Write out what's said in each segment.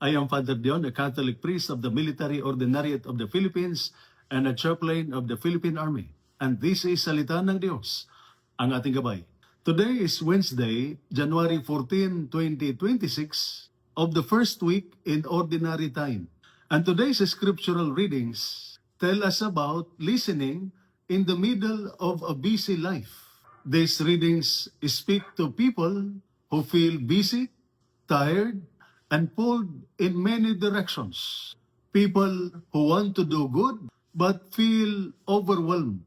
I am Father Dion, a Catholic priest of the Military Ordinariate of the Philippines and a chaplain of the Philippine Army. And this is Salita ng Diyos, ang ating gabay. Today is Wednesday, January 14, 2026, of the first week in Ordinary Time. And today's scriptural readings tell us about listening in the middle of a busy life. These readings speak to people who feel busy, tired, and pulled in many directions. People who want to do good but feel overwhelmed.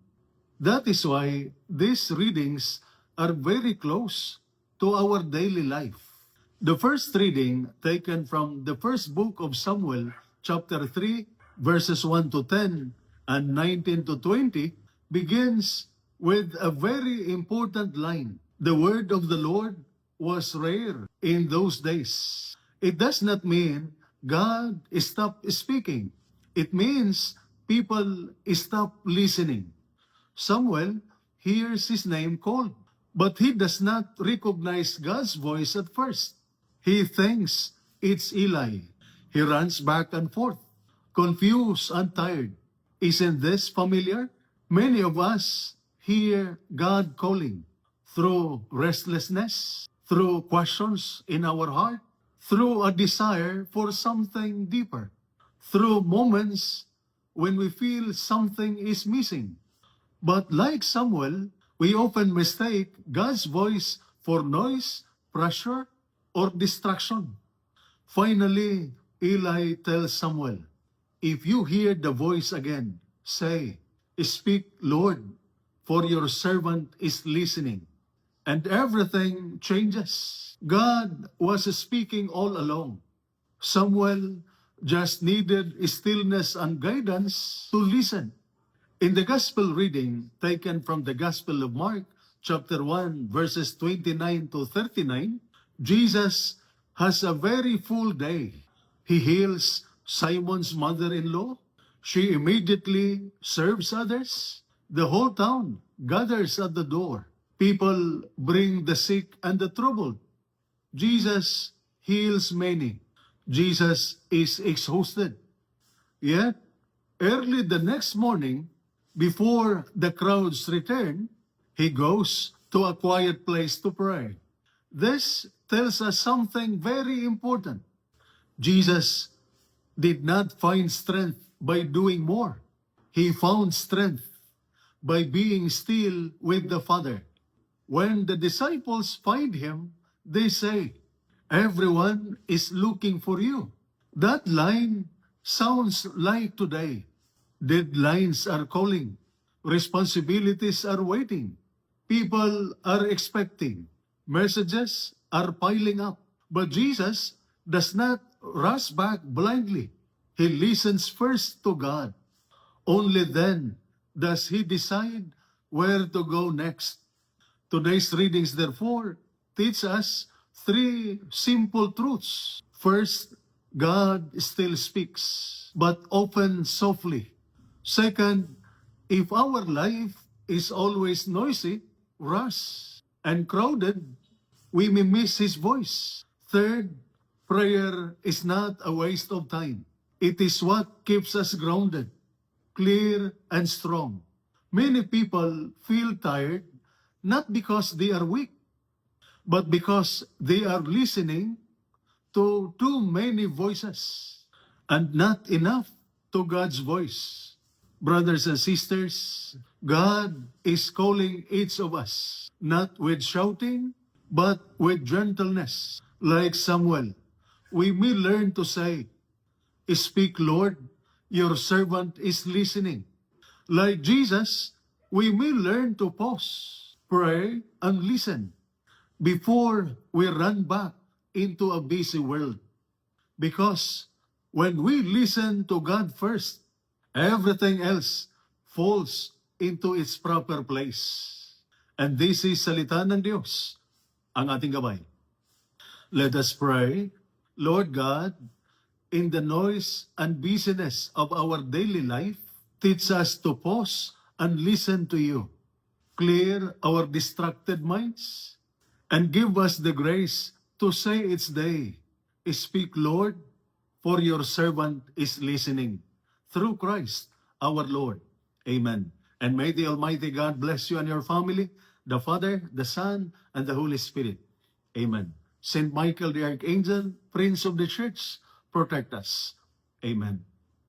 That is why these readings are very close to our daily life. The first reading, taken from the first book of Samuel, chapter 3, verses 1 to 10 and 19 to 20, begins with a very important line. The word of the Lord was rare in those days. It does not mean God stopped speaking. It means people stopped listening. Samuel hears his name called, but he does not recognize God's voice at first. He thinks it's Eli. He runs back and forth, confused and tired. Isn't this familiar? Many of us hear God calling through restlessness, through questions in our heart, through a desire for something deeper, through moments when we feel something is missing. But like Samuel, we often mistake God's voice for noise, pressure, or distraction. Finally, Eli tells Samuel, "If you hear the voice again, say, 'Speak, Lord, for your servant is listening.'" And everything changes. God was speaking all along. Samuel just needed stillness and guidance to listen. In the Gospel reading taken from the Gospel of Mark, chapter 1, verses 29 to 39, Jesus has a very full day. He heals Simon's mother-in-law. She immediately serves others. The whole town gathers at the door. People bring the sick and the troubled. Jesus heals many. Jesus is exhausted. Yet, early the next morning, before the crowds return, he goes to a quiet place to pray. This tells us something very important. Jesus did not find strength by doing more. He found strength by being still with the Father. When the disciples find him, they say, "Everyone is looking for you." That line sounds like today. Deadlines are calling. Responsibilities are waiting. People are expecting. Messages are piling up. But Jesus does not rush back blindly. He listens first to God. Only then does he decide where to go next. Today's readings, therefore, teach us three simple truths. First, God still speaks, but often softly. Second, if our life is always noisy, rushed, and crowded, we may miss His voice. Third, prayer is not a waste of time. It is what keeps us grounded, clear, and strong. Many people feel tired not because they are weak, but because they are listening to too many voices and not enough to God's voice. Brothers and sisters, God is calling each of us, not with shouting, but with gentleness. Like Samuel, we may learn to say, "Speak, Lord, your servant is listening." Like Jesus, we may learn to pause, pray, and listen before we run back into a busy world. Because when we listen to God first, everything else falls into its proper place. And this is Salita ng Diyos, ang ating gabay. Let us pray. Lord God, in the noise and busyness of our daily life, teach us to pause and listen to you. Clear our distracted minds and give us the grace to say each day, "Speak, Lord, for your servant is listening. Through Christ, our Lord. Amen. And may the Almighty God bless you and your family, the Father, the Son, and the Holy Spirit. Amen. Saint Michael the Archangel, Prince of the Church, protect us. Amen.